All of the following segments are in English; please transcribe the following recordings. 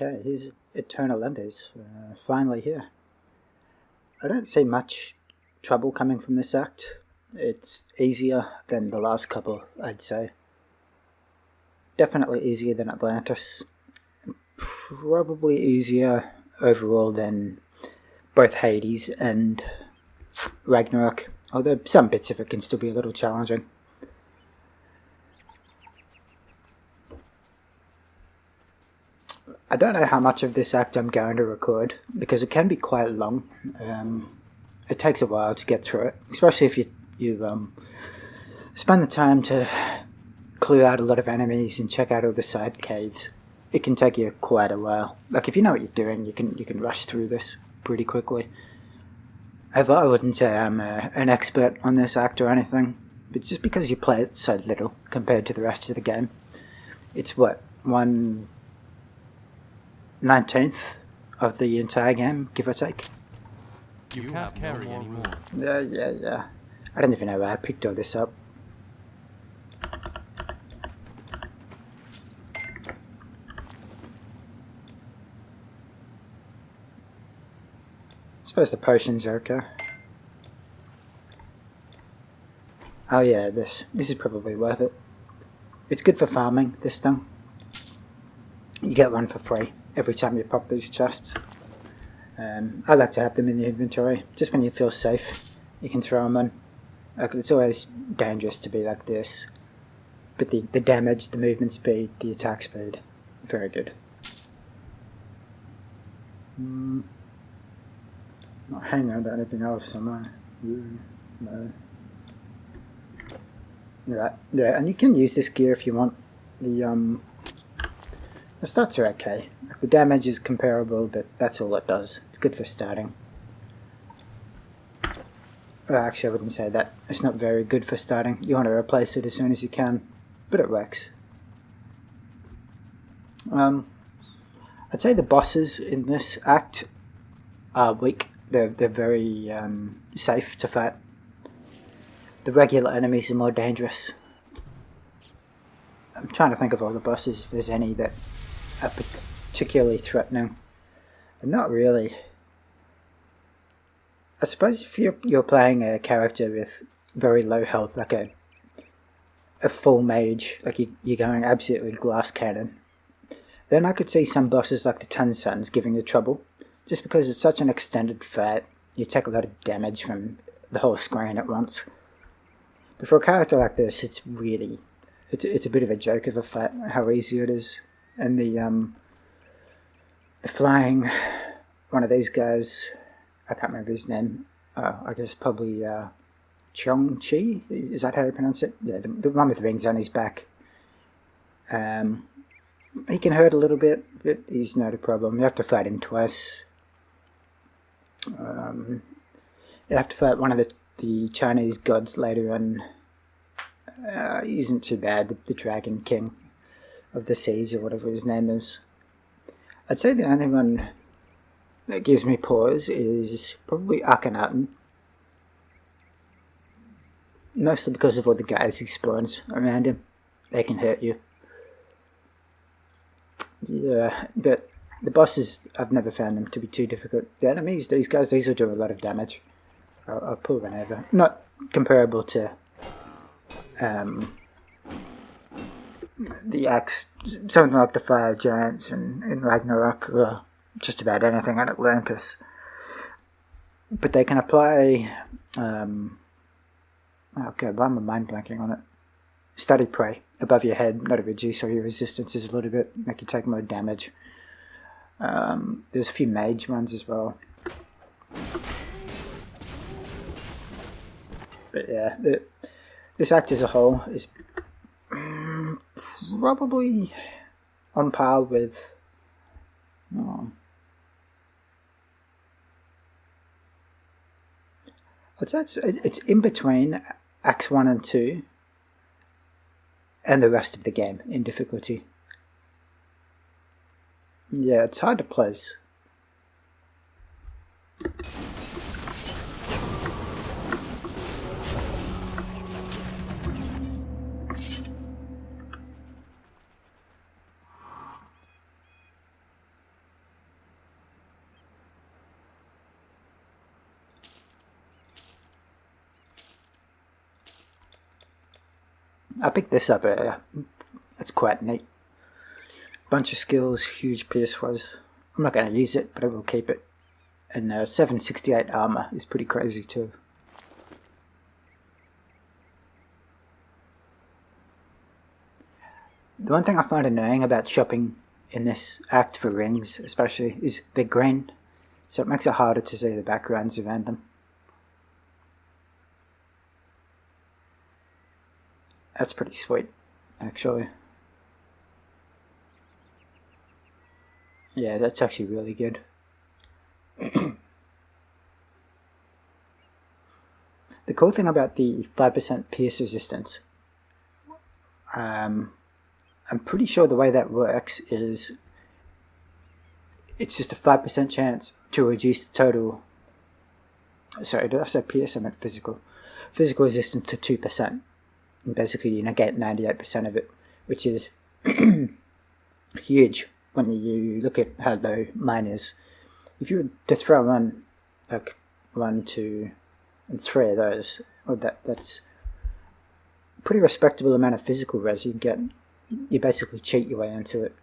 Okay, here's Eternal Embers, finally here. I don't see much trouble coming from this act. It's easier than the last couple, I'd say. Definitely easier than Atlantis. Probably easier overall than both Hades and Ragnarok, although some bits of it can still be a little challenging. I don't know how much of this act I'm going to record, because it can be quite long. It takes a while to get through it, especially if you spend the time to clear out a lot of enemies and check out all the side caves. It can take you quite a while. Like, if you know what you're doing, you can rush through this pretty quickly. However, I wouldn't say I'm an expert on this act or anything, but just because you play it so little compared to the rest of the game. It's what, 1/19th of the entire game, give or take. You can't carry anymore. Yeah. I don't even know why I picked all this up. I suppose the potions are okay. Oh yeah, this is probably worth it. It's good for farming, this thing. You get one for free every time you pop these chests. I like to have them in the inventory, just when you feel safe, you can throw them in. Like, it's always dangerous to be like this, but the damage, the movement speed, the attack speed, very good. Not hanging on to anything else, am I? No. Right, yeah, and you can use this gear if you want. The stats are okay. The damage is comparable, but that's all it does. It's good for starting. Well, actually, I wouldn't say that. It's not very good for starting. You want to replace it as soon as you can, but it works. I'd say the bosses in this act are weak. They're very safe to fight. The regular enemies are more dangerous. I'm trying to think of all the bosses, if there's any that are particularly threatening. And not really. I suppose if you're playing a character with very low health, like a full mage, like you're going absolutely glass cannon, then I could see some bosses like the Ten Suns giving you trouble. Just because it's such an extended fight, you take a lot of damage from the whole screen at once. But for a character like this, it's a bit of a joke of a fight, how easy it is. And the flying, one of these guys, I can't remember his name, I guess probably Chong-Chi, is that how you pronounce it? Yeah, the one with wings on his back. He can hurt a little bit, but he's not a problem. You have to fight him twice. You have to fight one of the Chinese gods later on. He isn't too bad, the Dragon King of the Seas, or whatever his name is. I'd say the only one that gives me pause is probably Akhenaten. Mostly because of all the guys he spawns around him. They can hurt you. Yeah, but the bosses, I've never found them to be too difficult. The enemies, these will do a lot of damage. I'll pull one over. Not comparable to the axe, something like the fire giants in Ragnarok, or just about anything in Atlantis. But they can apply, okay, why am I mind blanking on it? Study prey above your head, not to reduce all your resistances a little bit, make you take more damage. There's a few mage ones as well. But yeah, this act as a whole is probably on par with... I'd say it's in between Acts 1 and 2 and the rest of the game in difficulty. Yeah, it's hard to place. I picked this up earlier. It's quite neat. Bunch of skills, huge pierce was. I'm not going to use it, but I will keep it. And 768 armor is pretty crazy too. The one thing I find annoying about shopping in this act for rings, especially, is they're green, so it makes it harder to see the backgrounds around them. That's pretty sweet, actually. Yeah, that's actually really good. The cool thing about the 5% pierce resistance, I'm pretty sure the way that works is it's just a 5% chance to reduce the total. Sorry, did I say pierce? I meant physical. Physical resistance to 2%. And basically, you negate 98% of it, which is huge when you look at how low mine is. If you were to throw on like 1, 2, and 3 of those, well, that's pretty respectable amount of physical res you get. You basically cheat your way into it,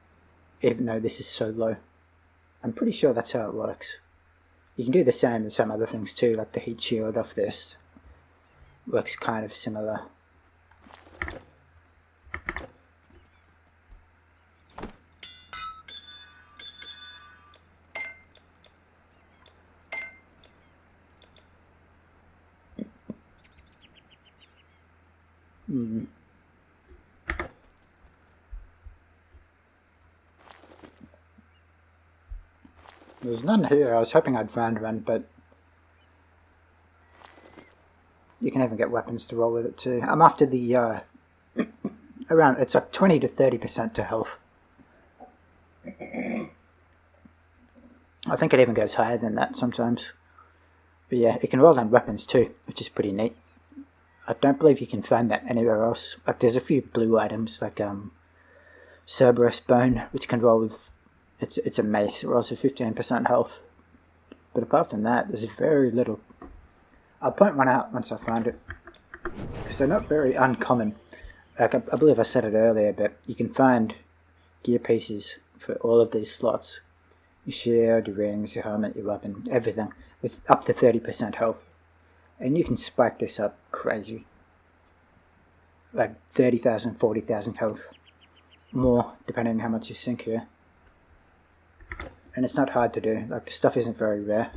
even though this is so low. I'm pretty sure that's how it works. You can do the same with some other things too, like the heat shield off this works kind of similar. There's none here. I was hoping I'd find one, but you can even get weapons to roll with it too. I'm after the around, it's like 20 to 30% to health. I think it even goes higher than that sometimes. But yeah, it can roll on weapons too, which is pretty neat. I don't believe you can find that anywhere else. Like there's a few blue items like Cerberus Bone, which can roll with, it's a mace, it rolls with 15% health. But apart from that, there's very little. I'll point one out once I find it, because they're not very uncommon. Like I believe I said it earlier, but you can find gear pieces for all of these slots. Your shield, your rings, your helmet, your weapon, everything, with up to 30% health. And you can spike this up crazy. Like 30,000, 40,000 health. More, depending on how much you sink here. And it's not hard to do, like the stuff isn't very rare.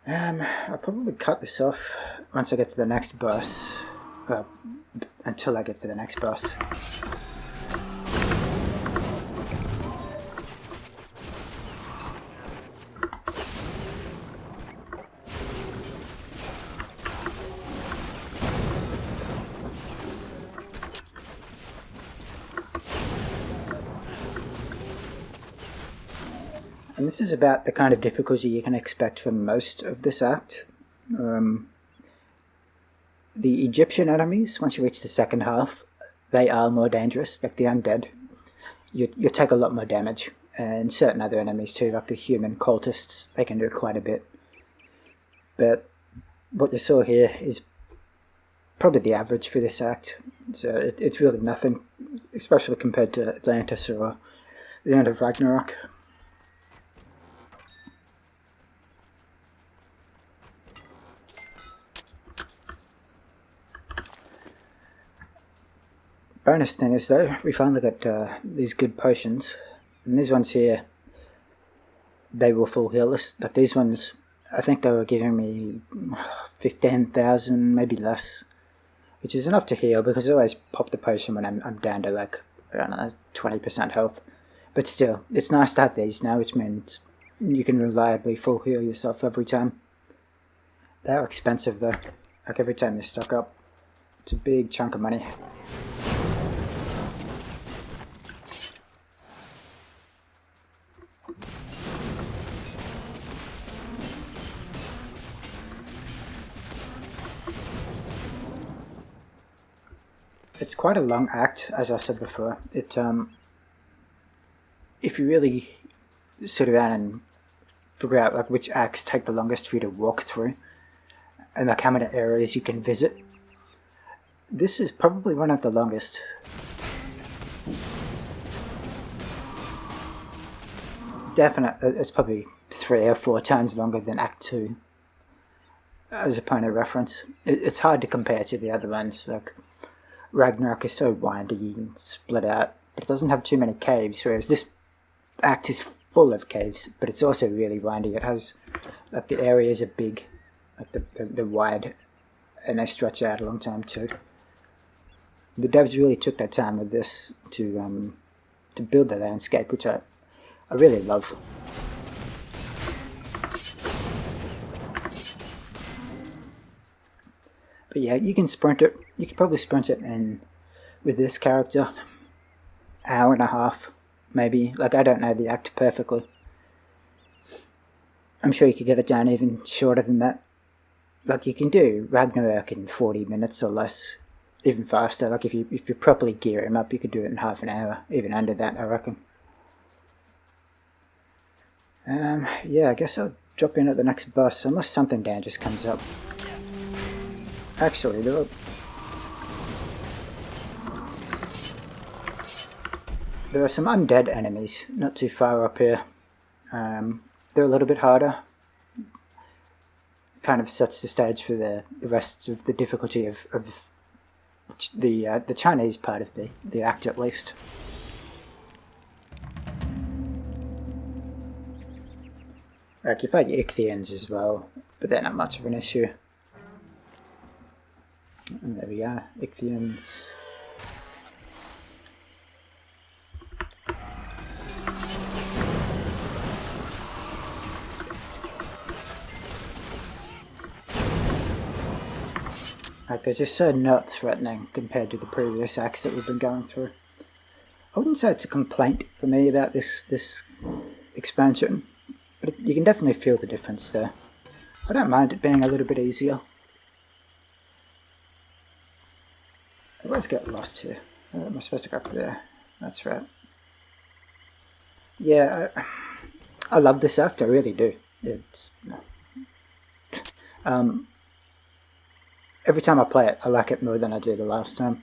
I'll probably cut this off once I get to the next boss. Well, until I get to the next boss. And this is about the kind of difficulty you can expect for most of this act. The Egyptian enemies, once you reach the second half, they are more dangerous, like the undead. You take a lot more damage. And certain other enemies too, like the human cultists, they can do quite a bit. But what you saw here is probably the average for this act. So it's really nothing, especially compared to Atlantis or the end of Ragnarok. Bonus thing is though, we finally got these good potions, and these ones here, they will full heal us. Like these ones, I think they were giving me 15,000, maybe less, which is enough to heal because I always pop the potion when I'm down to like, I don't know, 20% health. But still, it's nice to have these now, which means you can reliably full heal yourself every time. They are expensive though, like every time you stock up, it's a big chunk of money. It's quite a long act, as I said before. It if you really sit around and figure out like which acts take the longest for you to walk through, and like how many areas you can visit, This is probably one of the longest. Definitely, it's probably 3 or 4 times longer than Act 2. As a point of reference. It's hard to compare to the other ones. Like, Ragnarok is so windy and split out, but it doesn't have too many caves, whereas this act is full of caves, but it's also really windy. It has, like, the areas are big, like they're wide, and they stretch out a long time too. The devs really took their time with this to build the landscape, which I really love. But yeah, you can sprint it. You could probably sprint it in, with this character, hour and a half, maybe. Like, I don't know the act perfectly. I'm sure you could get it down even shorter than that. Like, you can do Ragnarok in 40 minutes or less, even faster. Like, if you properly gear him up, you could do it in half an hour, even under that, I reckon. Yeah, I guess I'll drop in at the next boss, unless something dangerous comes up. Actually, there are some undead enemies not too far up here. They're a little bit harder. Kind of sets the stage for the rest of the difficulty of the Chinese part of the act, at least. Like, you fight Ichthyans as well, but they're not much of an issue. And there we are, Ichthyans. Like, they're just so not threatening compared to the previous acts that we've been going through. I wouldn't say it's a complaint for me about this expansion, but you can definitely feel the difference there. I don't mind it being a little bit easier. I always get lost here. Am I supposed to go up there? That's right. Yeah, I love this act, I really do. It's... every time I play it, I like it more than I did the last time.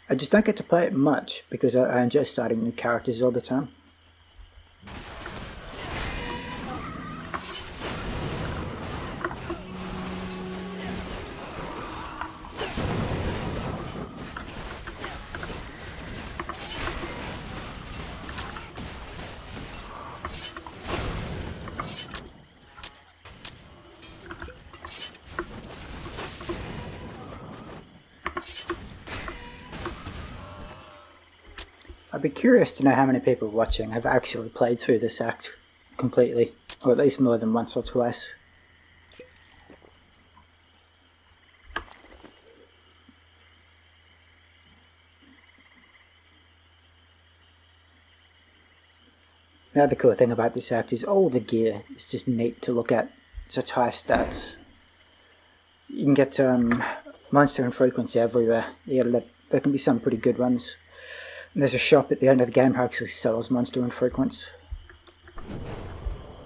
I just don't get to play it much, because I enjoy starting new characters all the time. I'd be curious to know how many people watching have actually played through this act completely, or at least more than once or twice. The other cool thing about this act is all the gear is just neat to look at. Such high stats. You can get monster and frequency everywhere. Yeah, there can be some pretty good ones. And there's a shop at the end of the game who actually sells monster and frequency.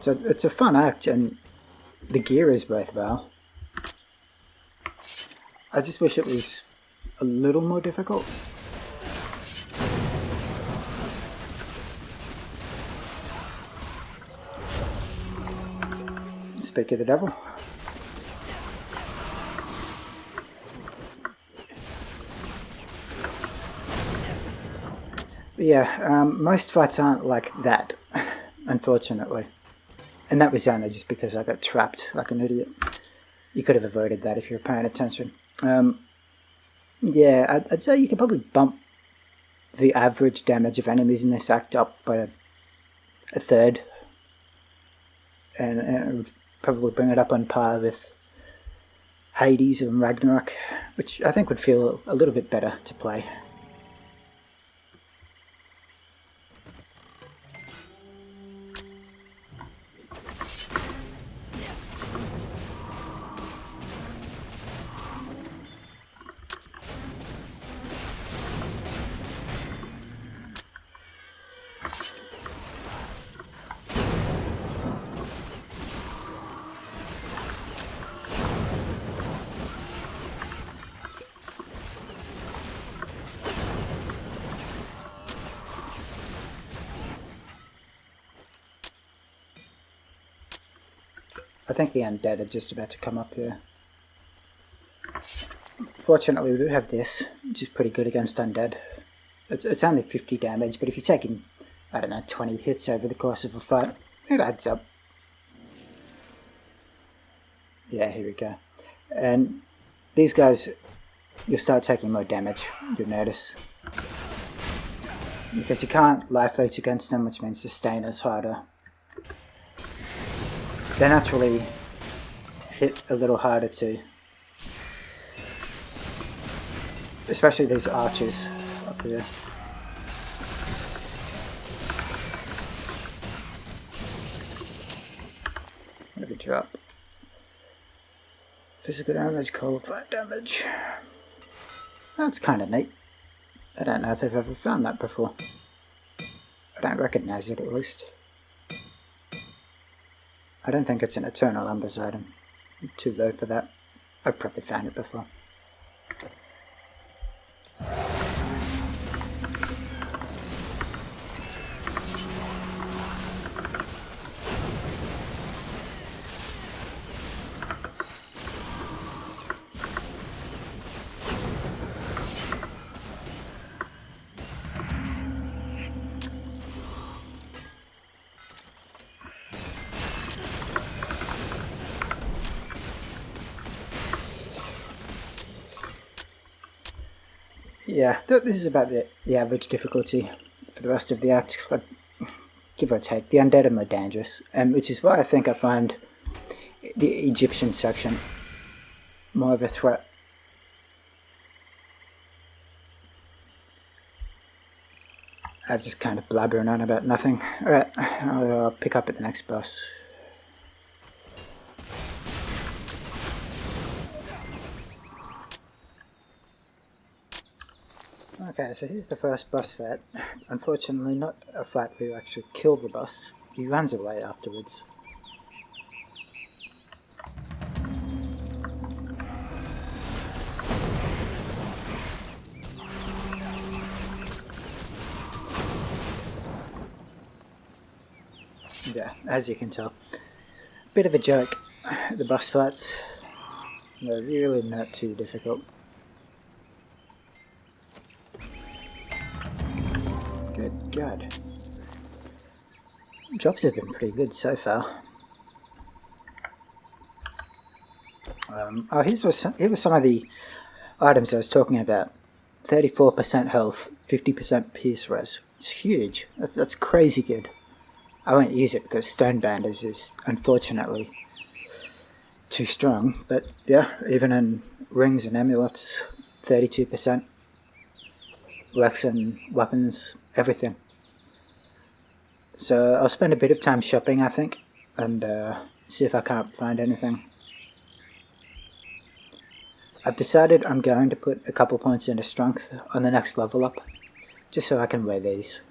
So it's a fun act, and the gear is worthwhile. I just wish it was a little more difficult. Speak of the devil. But yeah, most fights aren't like that, unfortunately. And that was only just because I got trapped like an idiot. You could have avoided that if you were paying attention. Yeah, I'd say you could probably bump the average damage of enemies in this act up by a third. And it would probably bring it up on par with Hades and Ragnarok, which I think would feel a little bit better to play. think the undead are just about to come up here. Fortunately, we do have this, which is pretty good against undead. It's only 50 damage, but if you're taking, I don't know, 20 hits over the course of a fight, it adds up. Yeah, here we go. And these guys, you'll start taking more damage, you'll notice. Because you can't life leech against them, which means sustain is harder. They naturally hit a little harder too. Especially these archers up here. Maybe drop. Physical damage, cold flat damage. That's kind of neat. I don't know if I've ever found that before. I don't recognize it at least. I don't think it's an Eternal Embers item. I'm too low for that. I've probably found it before. Yeah, this is about the average difficulty for the rest of the act, give or take. The undead are more dangerous, which is why I think I find the Egyptian section more of a threat. I'm just kind of blabbering on about nothing. Alright, I'll pick up at the next boss. Okay, so here's the first boss fight. Unfortunately, not a fight where you actually kill the boss. He runs away afterwards. Yeah, as you can tell. Bit of a joke. The boss fights, they're really not too difficult. Good God. Drops have been pretty good so far. Here were some of the items I was talking about. 34% health, 50% pierce res. It's huge. That's crazy good. I won't use it because Stonebinders is unfortunately too strong. But yeah, even in rings and amulets, 32%. Works in weapons, everything. So I'll spend a bit of time shopping, I think, and see if I can't find anything. I've decided I'm going to put a couple points into strength on the next level up, just so I can wear these.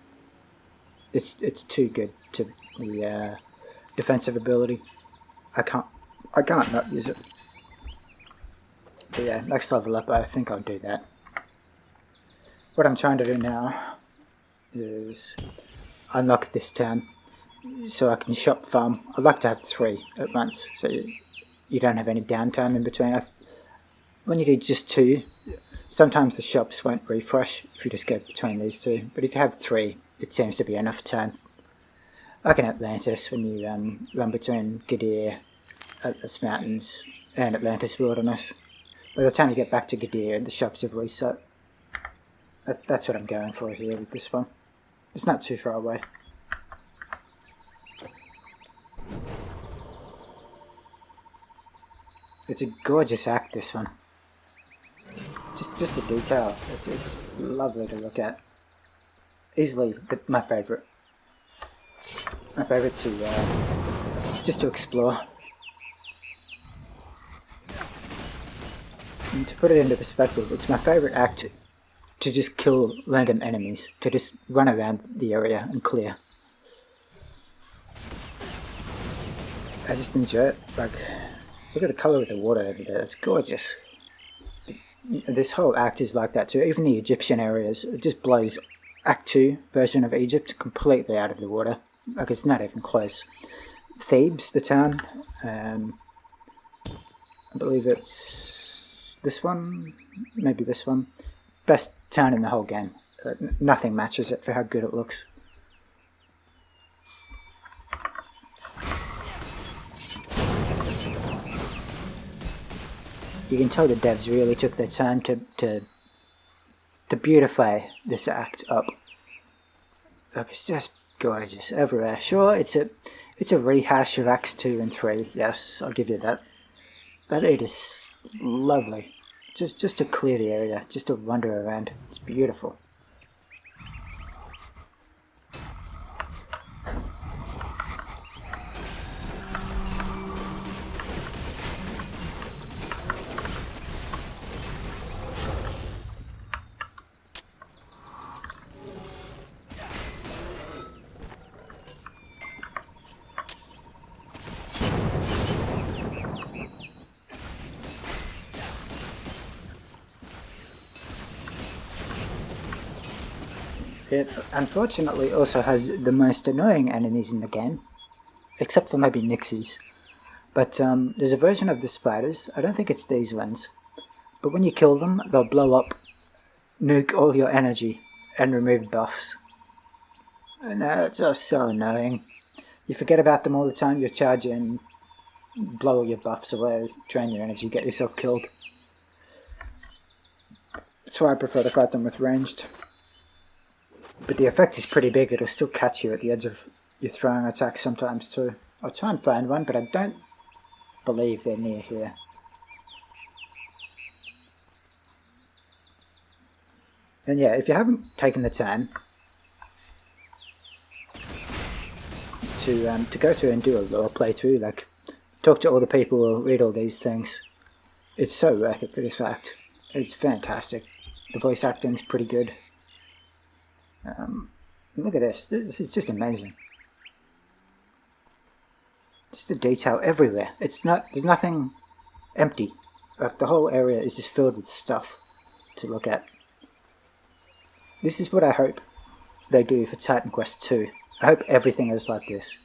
It's too good to the defensive ability. I can't not use it. But yeah, next level up, I think I'll do that. What I'm trying to do now is unlock this town so I can shop farm. I'd like to have 3 at once so you don't have any downtime in between. When you do just 2, sometimes the shops won't refresh if you just go between these 2, but if you have 3, it seems to be enough time. Like in Atlantis, when you run between Gadir, Atlas Mountains, and Atlantis Wilderness. By the time you get back to Gadir, the shops have reset. That's what I'm going for here with this one. It's not too far away. It's a gorgeous act, this one. Just the detail. It's lovely to look at. Easily my favourite. My favourite to just to explore. And to put it into perspective, it's my favourite act to just kill random enemies, to just run around the area and clear. I just enjoy it. Like, look at the colour of the water over there, it's gorgeous. This whole act is like that too, even the Egyptian areas, it just blows Act 2 version of Egypt completely out of the water. Like, it's not even close. Thebes, the town. I believe it's this one, maybe this one. Best town in the whole game. Nothing matches it for how good it looks. You can tell the devs really took their time to beautify this act up. Like, it's just gorgeous everywhere. Sure, it's a rehash of Acts 2 and 3. Yes, I'll give you that. But it is lovely. Just to clear the area, just to wander around. It's beautiful. It unfortunately also has the most annoying enemies in the game, except for maybe Nixies. But there's a version of the spiders, I don't think it's these ones, but when you kill them, they'll blow up, nuke all your energy, and remove buffs. And they're just so annoying. You forget about them all the time, you charge in, blow all your buffs away, drain your energy, get yourself killed. That's why I prefer to fight them with ranged. But the effect is pretty big, it'll still catch you at the edge of your throwing attacks sometimes too. I'll try and find one, but I don't believe they're near here. And yeah, if you haven't taken the time to go through and do a lore playthrough, like talk to all the people who read all these things, it's so worth it for this act. It's fantastic. The voice acting's pretty good. Look at this. This is just amazing. Just the detail everywhere. There's nothing empty. Like, the whole area is just filled with stuff to look at. This is what I hope they do for Titan Quest 2. I hope everything is like this.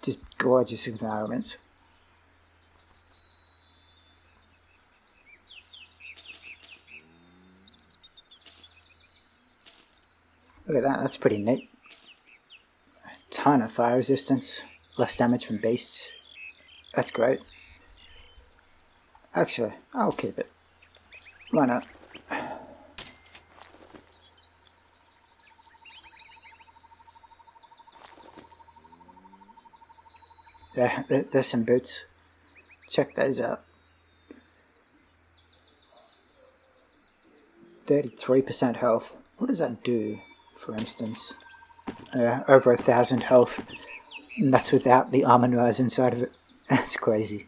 Just gorgeous environments. Look at that, that's pretty neat. A ton of fire resistance, less damage from beasts. That's great. Actually, I'll keep it. Why not? Yeah, there's some boots. Check those out. 33% health. What does that do, for instance? Over 1,000 health. And that's without the armor rise inside of it. That's crazy.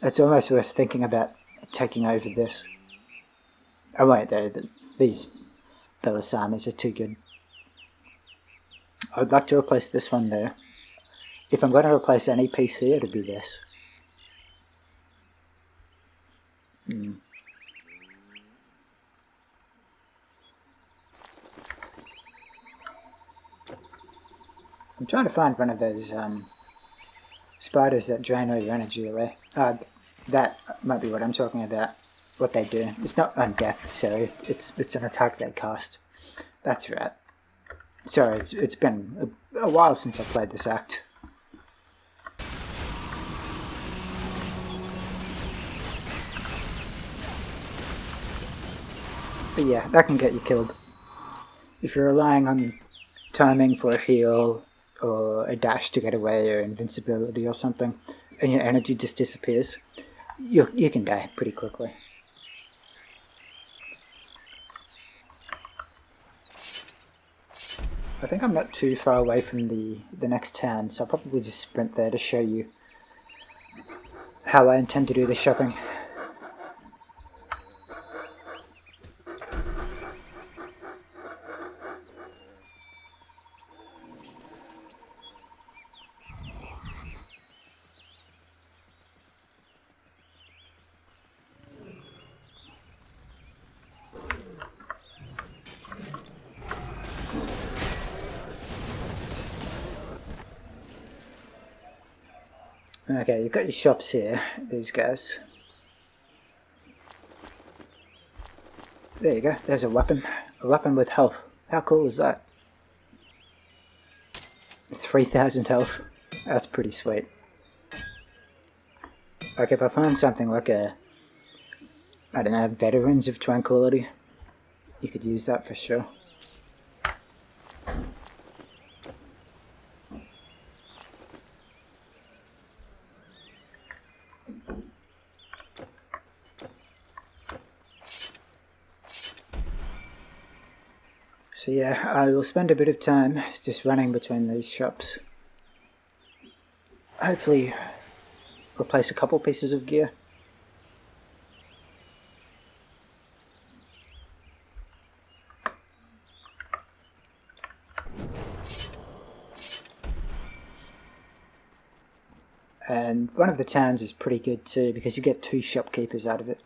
It's almost worth thinking about taking over this. I won't though, these Belissamis are too good. I would like to replace this one there. If I'm going to replace any piece here, it'll be this. I'm trying to find one of those spiders that drain all your energy away. That might be what I'm talking about. What they do. It's not undeath, so it's an attack they cast. That's right. Sorry, it's been a while since I played this act. But yeah, that can get you killed. If you're relying on timing for a heal, or a dash to get away, or invincibility or something, and your energy just disappears, you can die pretty quickly. I think I'm not too far away from the next town, so I'll probably just sprint there to show you how I intend to do the shopping. Okay, you've got your shops here, these guys. There you go, there's a weapon. A weapon with health. How cool is that? 3,000 health. That's pretty sweet. Like if I find something like a, I don't know, Veterans of Tranquility, you could use that for sure. So yeah, I will spend a bit of time just running between these shops. Hopefully replace a couple pieces of gear. And one of the towns is pretty good too because you get 2 shopkeepers out of it.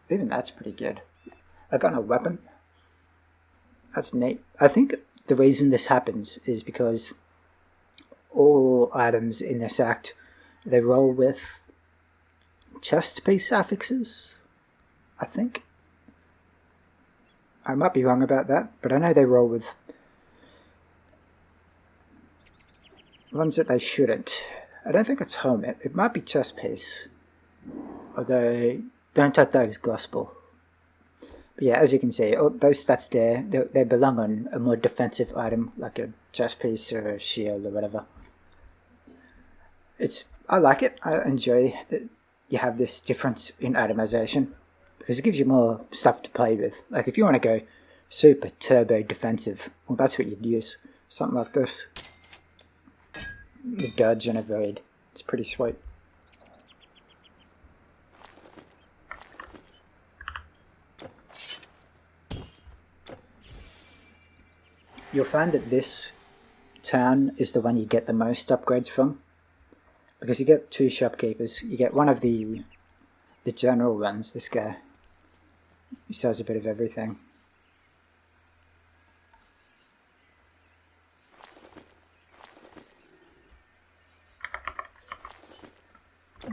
Even that's pretty good. I got no weapon. That's neat. I think the reason this happens is because all items in this act, they roll with chest piece affixes, I think. I might be wrong about that, but I know they roll with ones that they shouldn't. I don't think it's helmet. It might be chest piece. Although, don't take that as gospel. But yeah, as you can see, all those stats there, they belong on a more defensive item, like a chest piece or a shield or whatever. I like it. I enjoy that you have this difference in itemization, because it gives you more stuff to play with. Like if you want to go super turbo defensive, well that's what you'd use. Something like this. A dodge and evade. It's pretty sweet. You'll find that this town is the one you get the most upgrades from, because you get 2 shopkeepers. You get one of the general ones, this guy. He sells a bit of everything.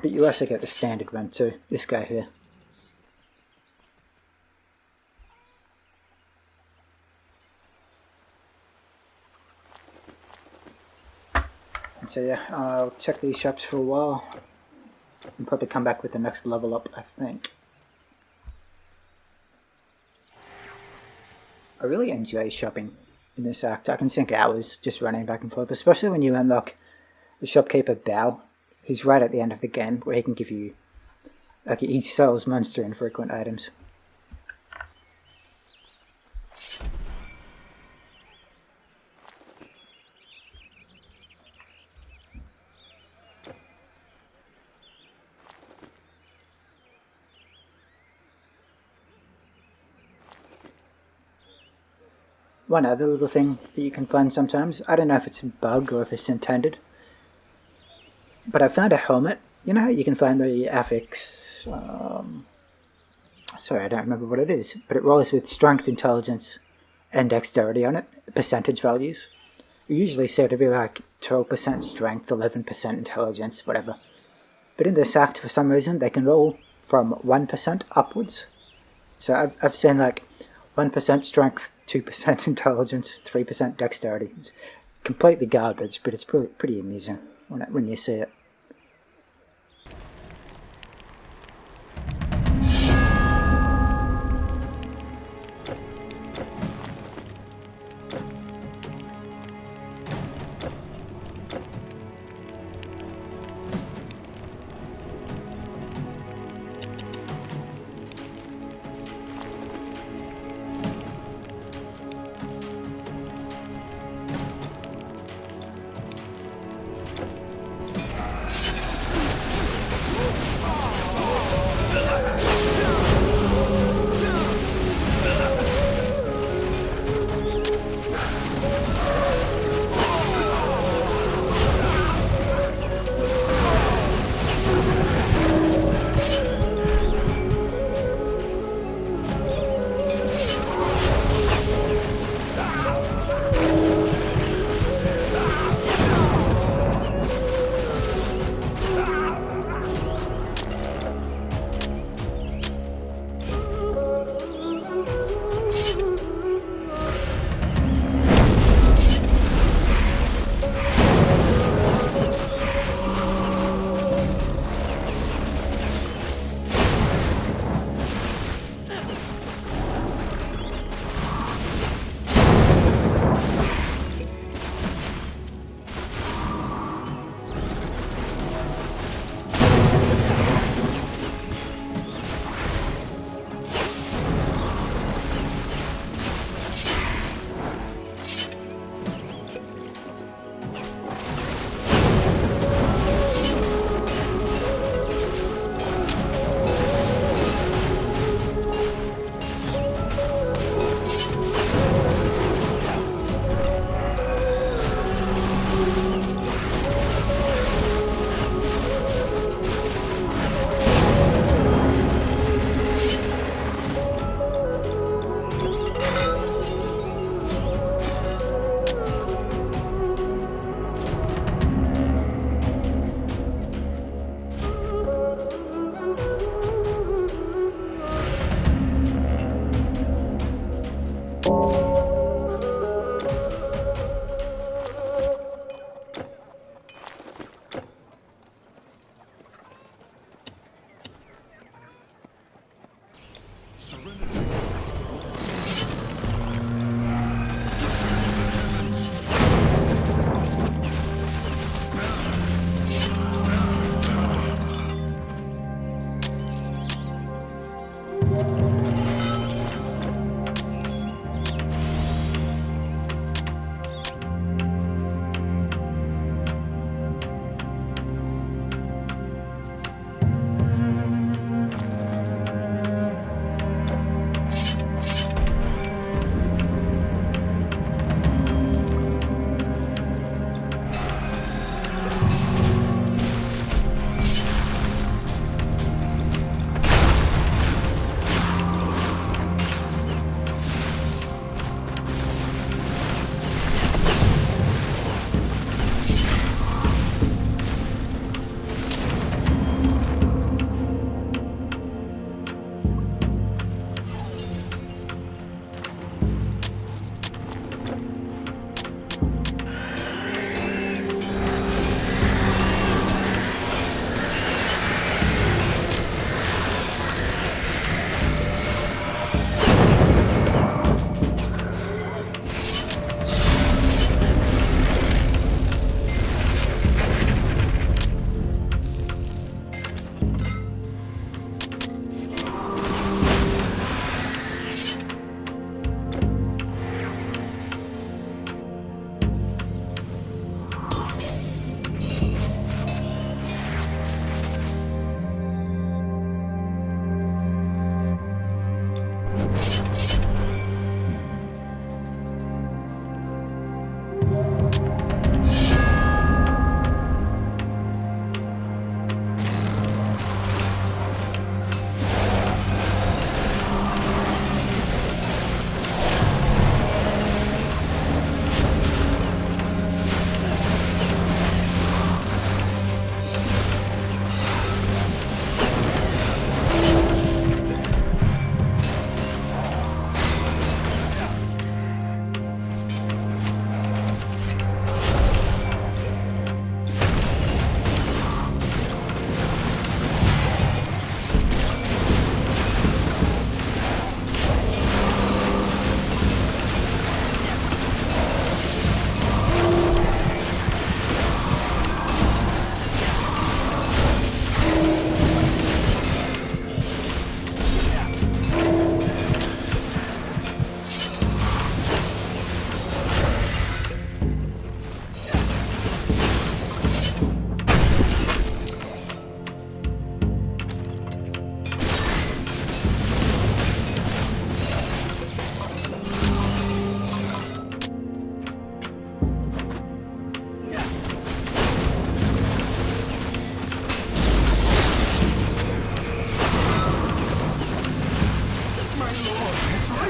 But you also get the standard one too, this guy here. And so yeah, I'll check these shops for a while and probably come back with the next level up, I think. I really enjoy shopping in this act. I can sink hours just running back and forth, especially when you unlock the shopkeeper Bao, who's right at the end of the game, where he can give you, like, he sells monster infrequent items. One other little thing that you can find sometimes, I don't know if it's a bug or if it's intended, but I found a helmet. You know how you can find the affix, sorry I don't remember what it is, but it rolls with strength, intelligence and dexterity on it, percentage values. Usually said to be like 12% strength, 11% intelligence, whatever. But in this act, for some reason, they can roll from 1% upwards. So I've seen like 1% strength, 2% intelligence, 3% dexterity. It's completely garbage, but it's pretty amusing when you see it.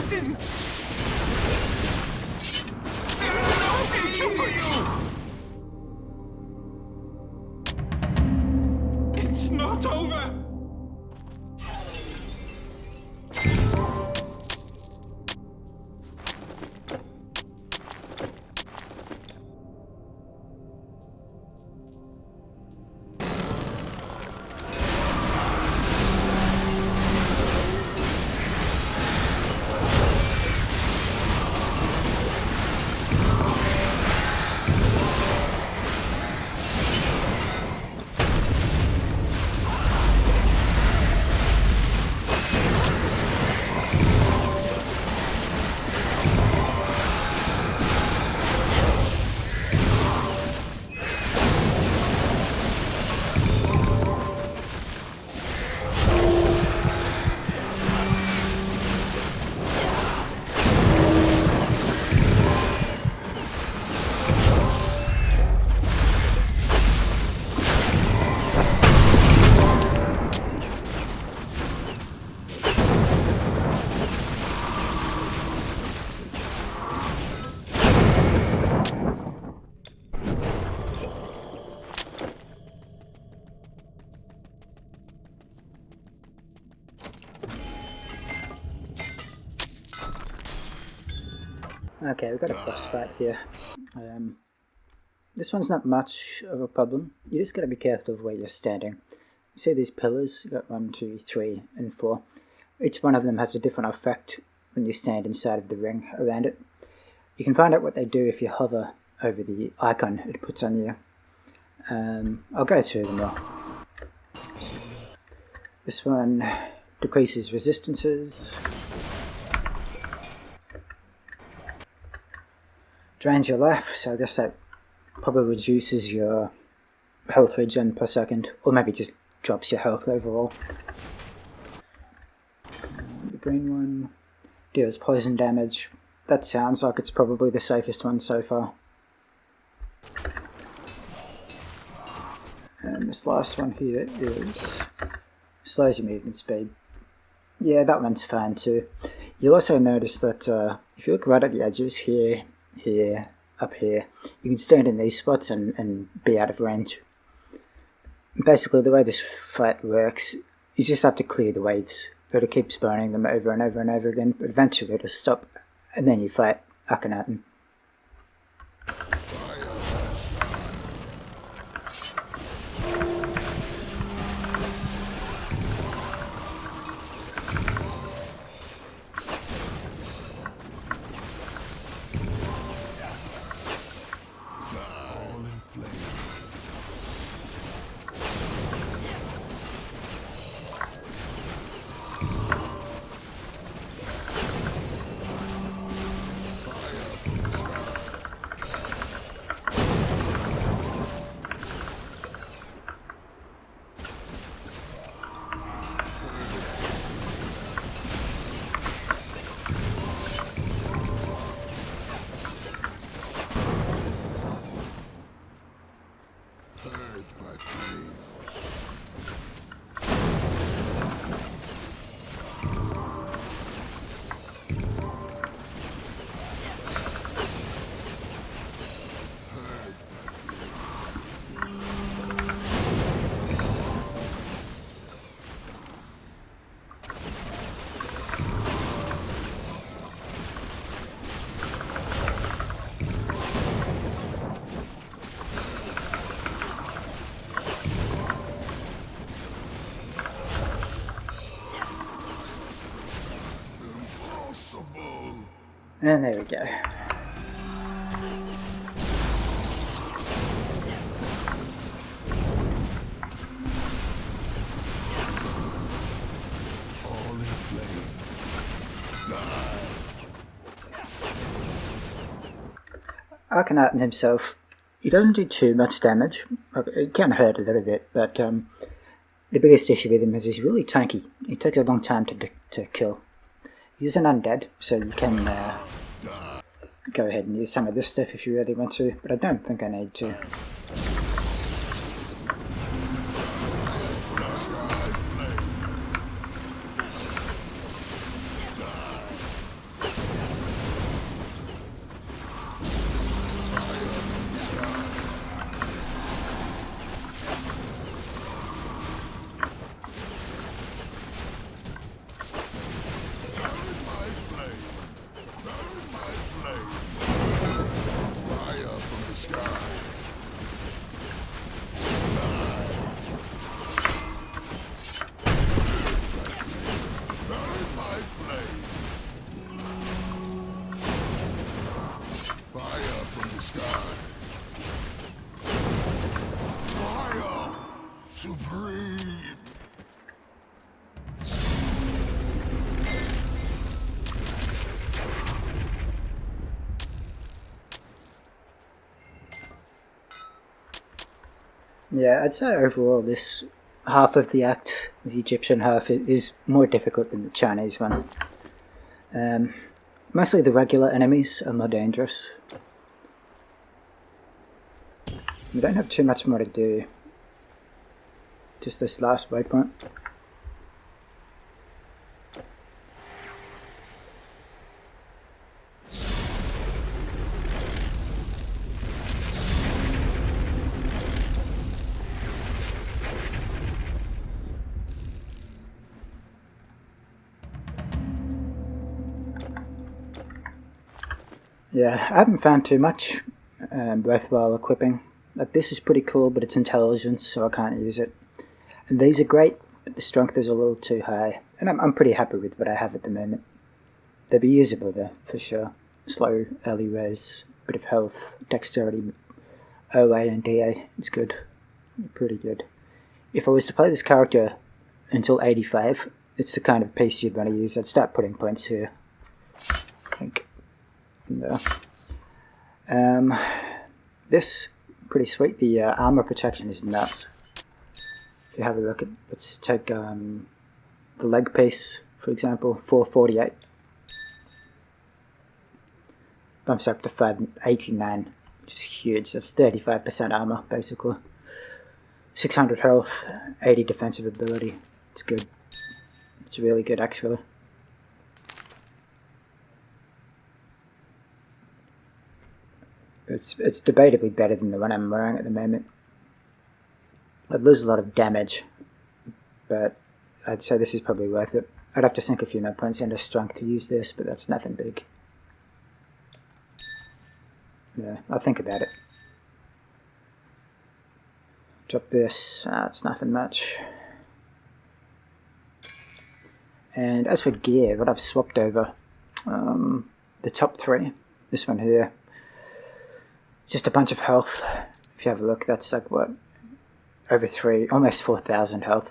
Listen! There is no future for you! It's not over! Okay, we've got a boss fight here. This one's not much of a problem. You just got to be careful of where you're standing. You see these pillars? You've got 1, 2, 3, and 4. Each one of them has a different effect when you stand inside of the ring around it. You can find out what they do if you hover over the icon it puts on you. I'll go through them all. This one decreases resistances, drains your life, so I guess that probably reduces your health regen per second, or maybe just drops your health overall. The green one deals poison damage. That sounds like it's probably the safest one so far. And this last one here is slows your movement speed. Yeah, that one's fine too. You'll also notice that if you look right at the edges here, up here, you can stand in these spots and be out of range. Basically, the way this fight works, you just have to clear the waves. So it keeps burning them over and over and over again, but eventually it'll stop, and then you fight Akhenaten. And there we go. All in flames. Die. Akhenaten himself, he doesn't do too much damage. It can hurt a little bit, but the biggest issue with him is he's really tanky. He takes a long time to kill. He's an undead, so you can go ahead and use some of this stuff if you really want to, but I don't think I need to. Yeah, I'd say overall this half of the act, the Egyptian half, is more difficult than the Chinese one. Mostly the regular enemies are more dangerous. We don't have too much more to do. Just this last waypoint. Yeah, I haven't found too much worthwhile equipping. Like, this is pretty cool, but it's intelligence, so I can't use it. And these are great, but the strength is a little too high, and I'm pretty happy with what I have at the moment. They'd be usable though, for sure. Slow, early res, bit of health, dexterity, OA and DA, it's good. Pretty good. If I was to play this character until 85, it's the kind of piece you'd want to use. I'd start putting points here, I think. There. This, pretty sweet. The armor protection is nuts. If you have a look at, let's take the leg piece, for example, 448. Bumps up to 589, which is huge. That's 35% armor, basically. 600 health, 80 defensive ability. It's good. It's really good, actually. It's debatably better than the one I'm wearing at the moment. I'd lose a lot of damage, but I'd say this is probably worth it. I'd have to sink a few more points into strength to use this, but that's nothing big. Yeah, I'll think about it. Drop this. It's nothing much. And as for gear, what I've swapped over, the top three, this one here, just a bunch of health. If you have a look, that's like what, over almost 4,000 health.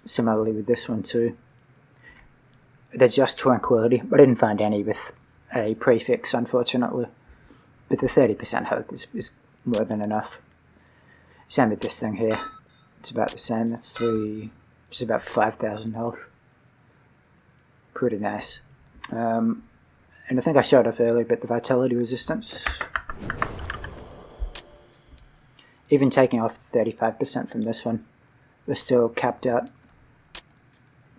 Similarly with this one too. They're just tranquility. I didn't find any with a prefix, unfortunately. But the 30% health is more than enough. Same with this thing here. It's about the same. That's just about 5,000 health. Pretty nice. And I think I showed off earlier, but the vitality resistance, even taking off 35% from this one, we're still capped out.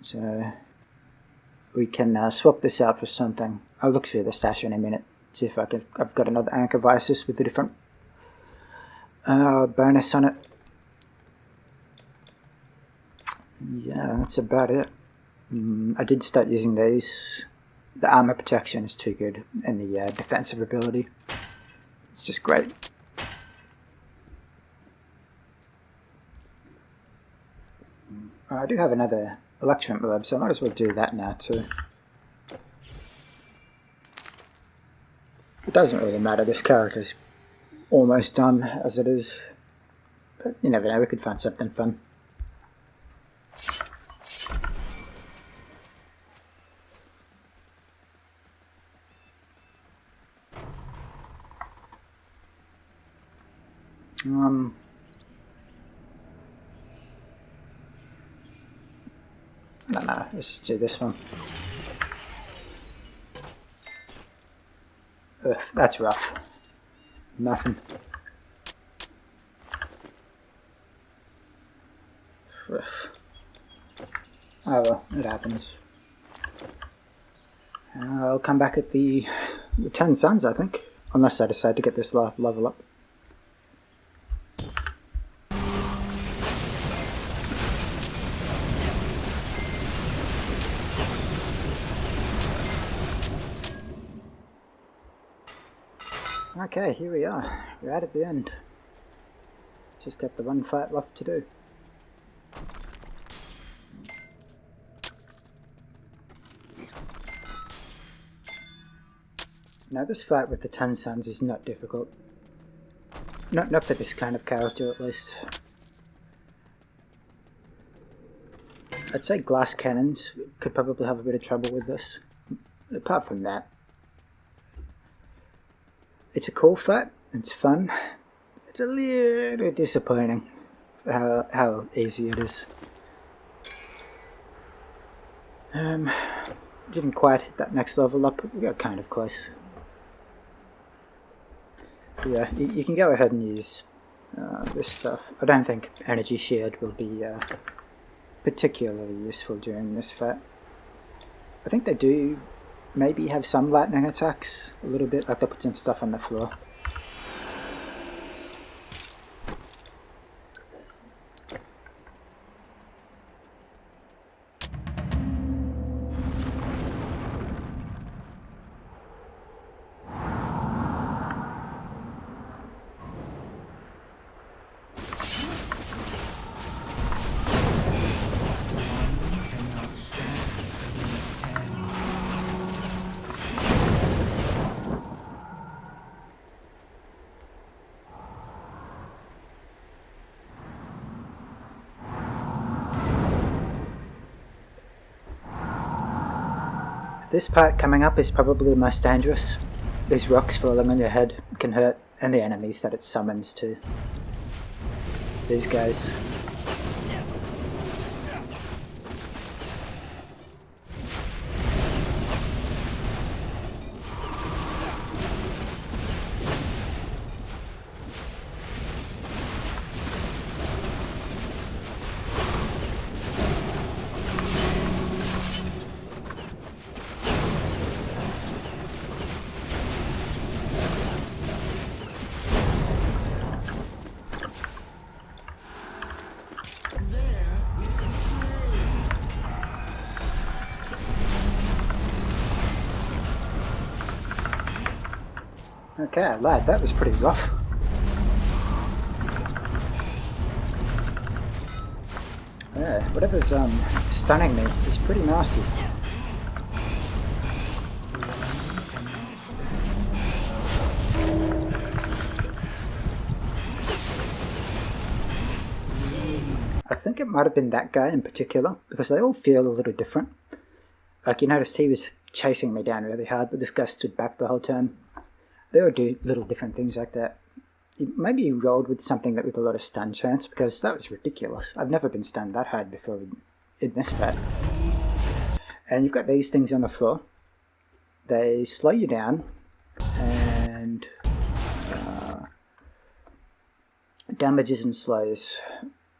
So we can swap this out for something. I'll look through the stash in a minute, see if I've got another Anchor Visis with a different bonus on it. Yeah, that's about it. I did start using these. The armor protection is too good, and the defensive ability, it's just great. I do have another electrant orb, so I might as well do that now too. It doesn't really matter, this character's almost done as it is, but you never know, we could find something fun. I don't know, let's just do this one. Ugh, that's rough. Nothing. Ugh. Oh well, it happens. I'll come back at the 10 suns, I think. Unless I decide to get this last level up. Okay, here we are. We're out at the end. Just got the one fight left to do. Now this fight with the 10 suns is not difficult. Not for this kind of character at least. I'd say glass cannons could probably have a bit of trouble with this. But apart from that, it's a cool fight, it's fun. It's a little disappointing for how easy it is. Didn't quite hit that next level up, but we got kind of close. Yeah, you can go ahead and use this stuff. I don't think Energy Shield will be particularly useful during this fight. I think they do maybe have some lightning attacks, a little bit, like they put some stuff on the floor. This part coming up is probably the most dangerous. These rocks falling on your head can hurt, and the enemies that it summons too. These guys. Okay, I lied. That was pretty rough. Yeah, whatever's stunning me is pretty nasty. I think it might have been that guy in particular, because they all feel a little different. Like, you noticed he was chasing me down really hard, but this guy stood back the whole time. They all do little different things like that. Maybe you rolled with something that with a lot of stun chance, because that was ridiculous. I've never been stunned that hard before in this fight. And you've got these things on the floor. They slow you down, and damages and slows,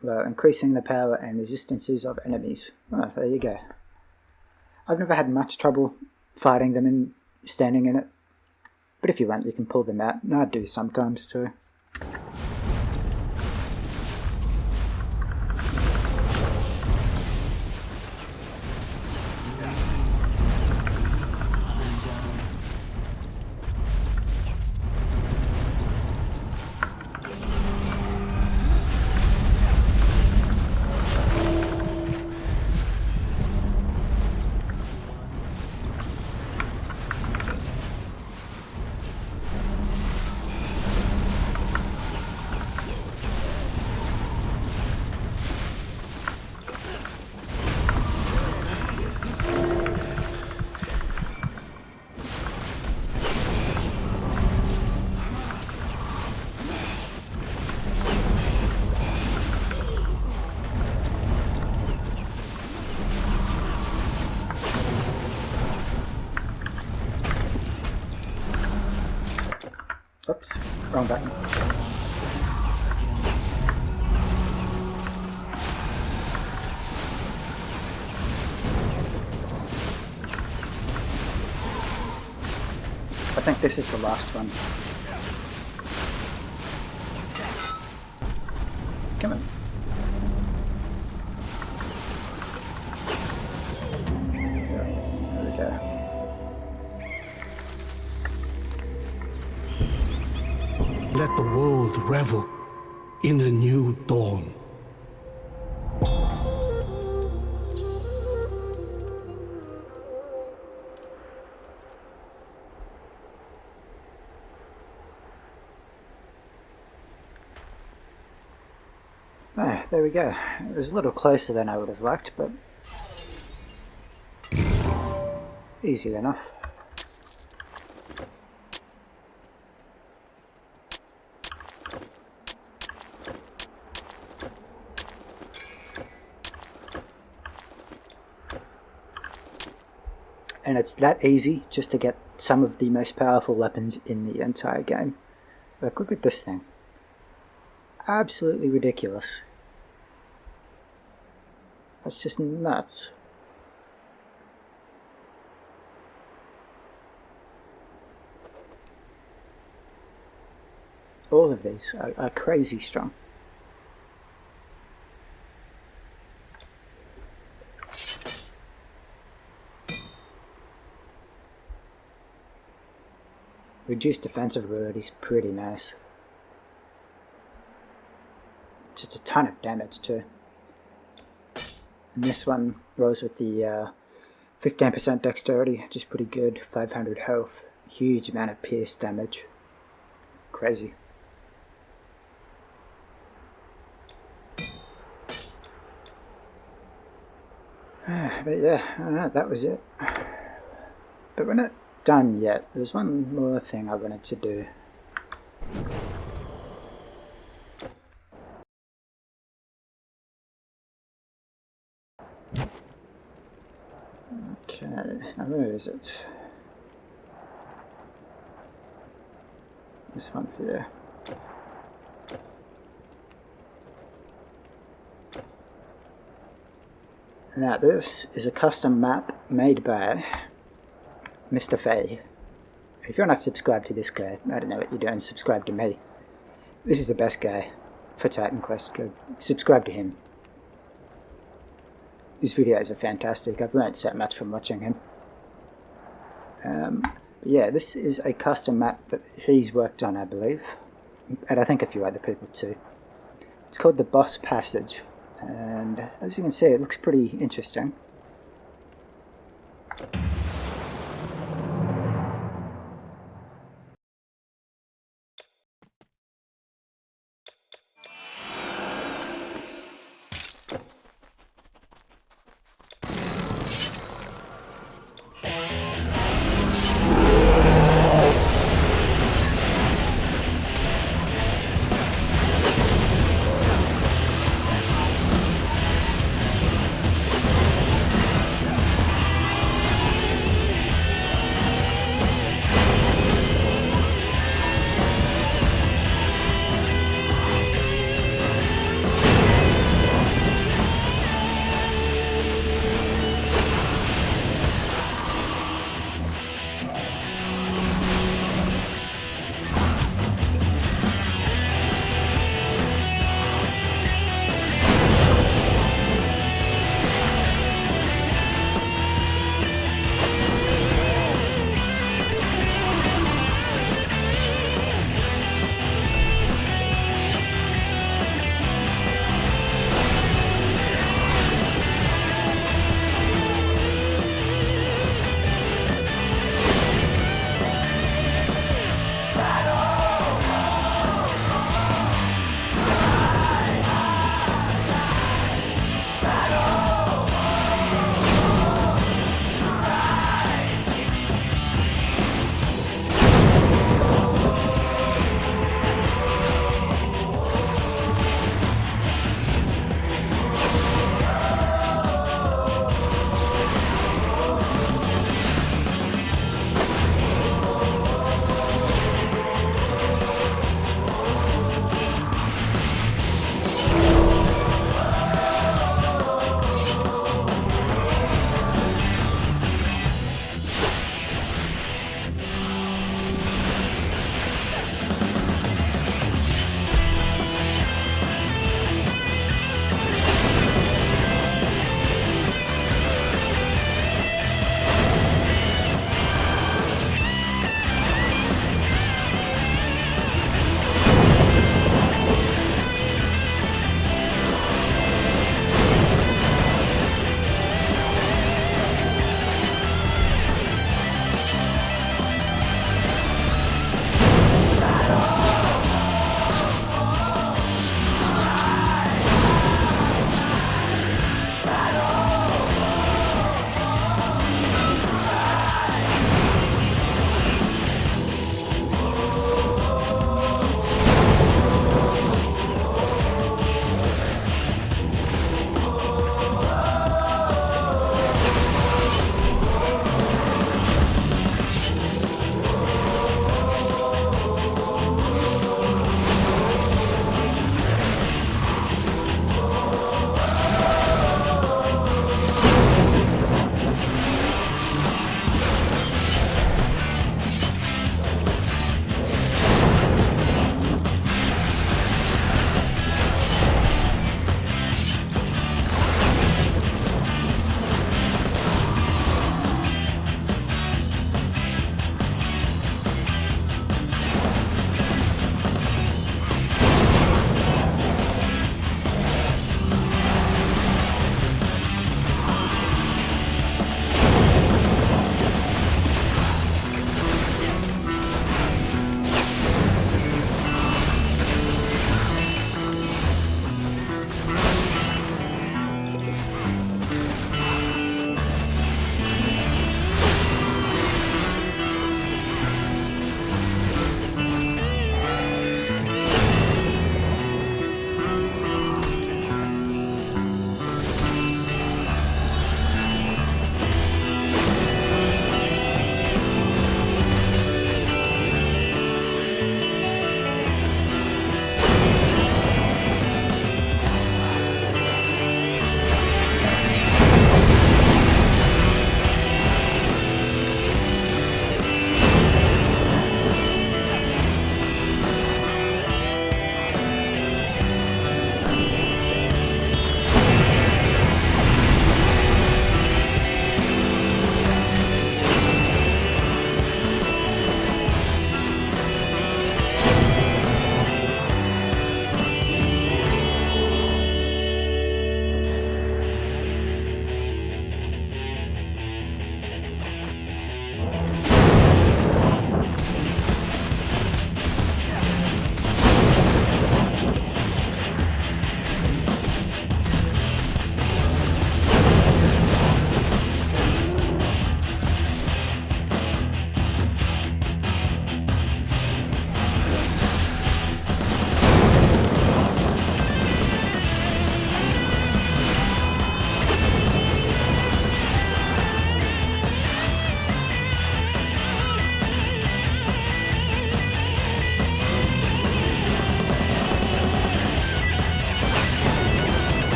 well, increasing the power and resistances of enemies. Oh, there you go. I've never had much trouble fighting them and standing in it. But if you want, you can pull them out, and I do sometimes too. Oops, wrong button. I think this is the last one. Come on. Yeah, there we go. Let the world revel in a new dawn. Ah, there we go. It was a little closer than I would have liked, but easy enough. And it's that easy just to get some of the most powerful weapons in the entire game. Like, look at this thing. Absolutely ridiculous. That's just nuts. All of these are crazy strong. Reduced defensive ability is pretty nice. It's just a ton of damage too. And this one rolls with the 15% dexterity, which is pretty good. 500 health, huge amount of pierce damage. Crazy. But yeah, I don't know, that was it. But we're not done yet. There's one more thing I wanted to do. Okay, now where is it? This one here. Now this is a custom map made by Mr. Fay. If you're not subscribed to this guy, I don't know what you're doing, subscribe to me. This is the best guy for Titan Quest. Go subscribe to him. His videos are fantastic. I've learned so much from watching him. But yeah, this is a custom map that he's worked on, I believe. And I think a few other people too. It's called the Boss Passage. And as you can see, it looks pretty interesting.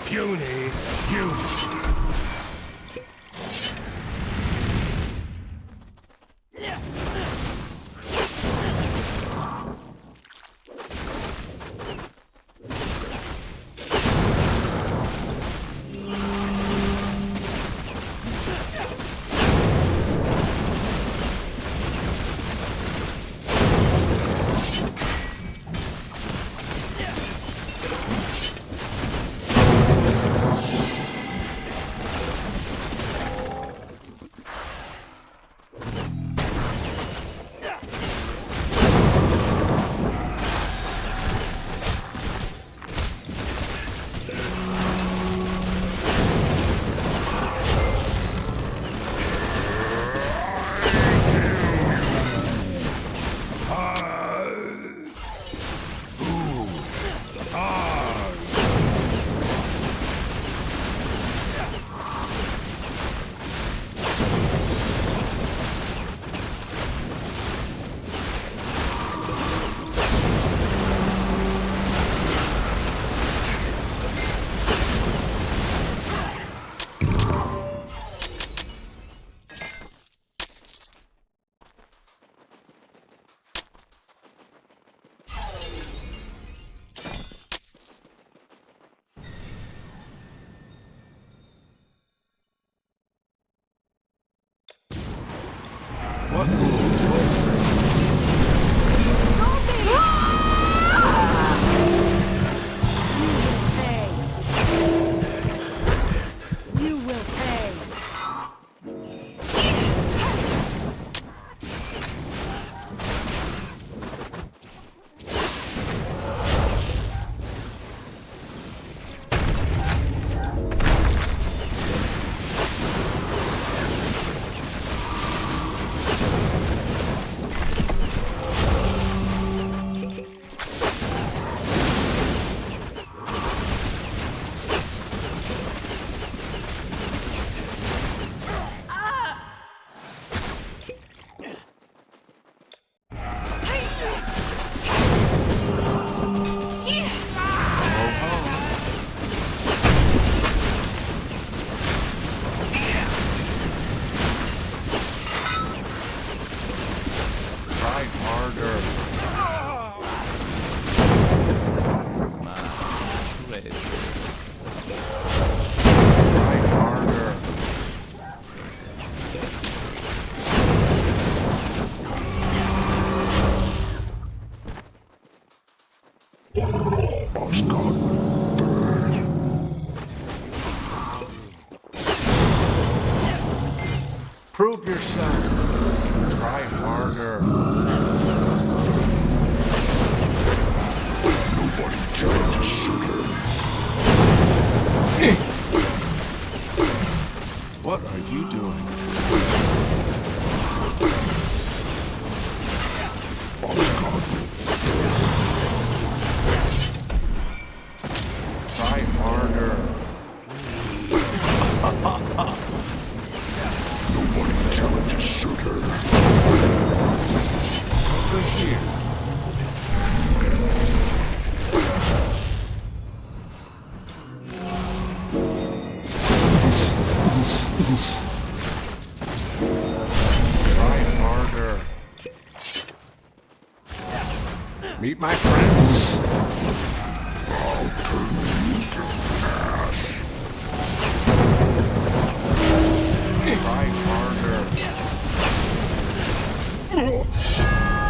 Puny humans. Prove yourself. Try harder. Nobody kills a shooter. What are you doing? Try harder. Nobody challenges shooter. Over here. Try harder. Meet my friends. I'll turn you to ash. Try harder.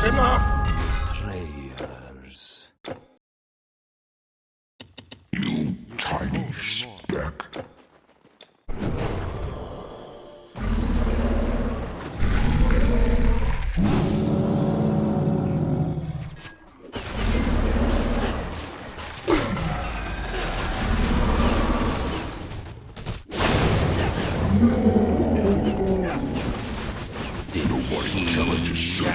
Enough! Betrayers. You tiny speck. Nobody challenges shooter.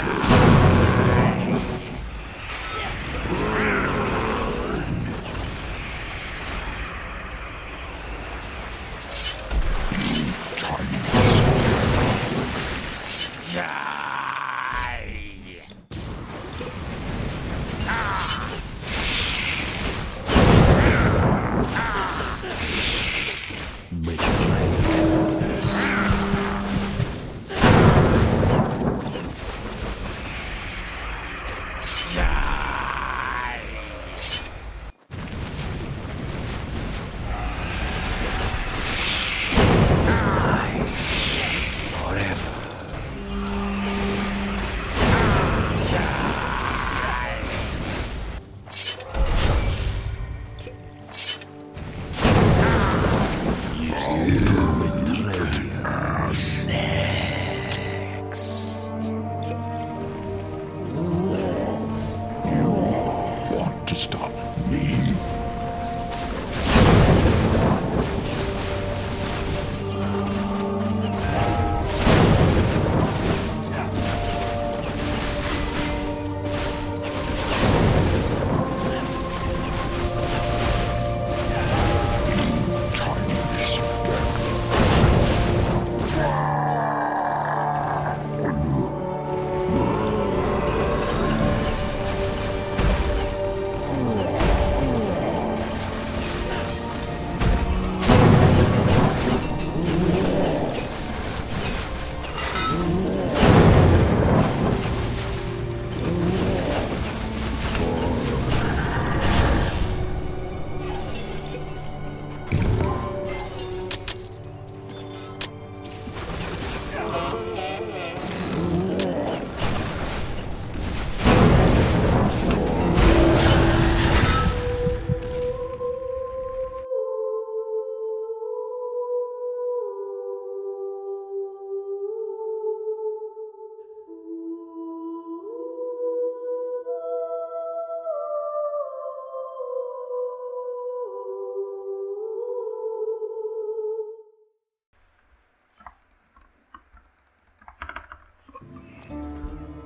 To stop me.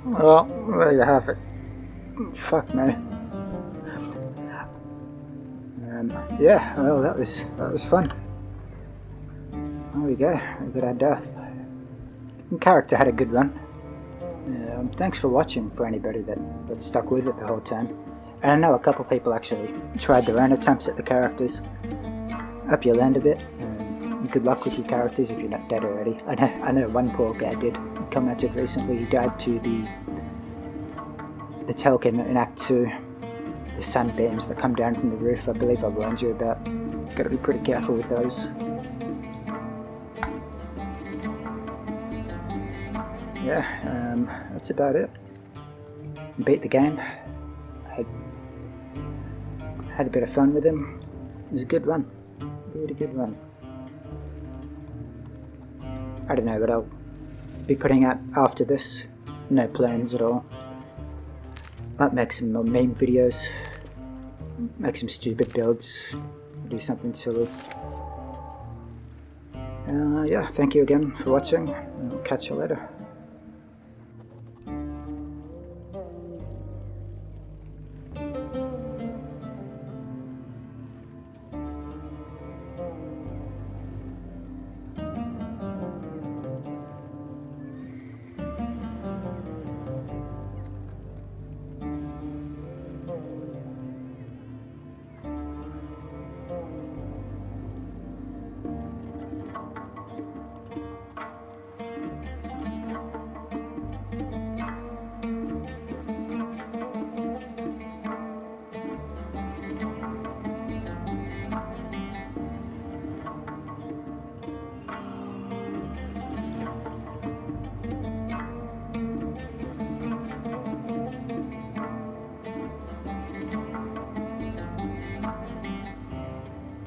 Well, there you have it. Fuck me. Yeah, well, that was fun. There we go. We got our death. The character had a good run. Thanks for watching for anybody that stuck with it the whole time. And I know a couple people actually tried their own attempts at the characters. Hope you learned a bit. Good luck with your characters if you're not dead already. I know one poor guy did. He commented recently he died to the Telk in Act 2. The sunbeams that come down from the roof, I believe I warned you about. Gotta be pretty careful with those. Yeah, that's about it. Beat the game. Had a bit of fun with him. It was a good run. Really good run. I don't know what I'll be putting out after this. No plans at all. Might make some more meme videos. Make some stupid builds. Do something silly. Yeah, thank you again for watching. I'll catch you later.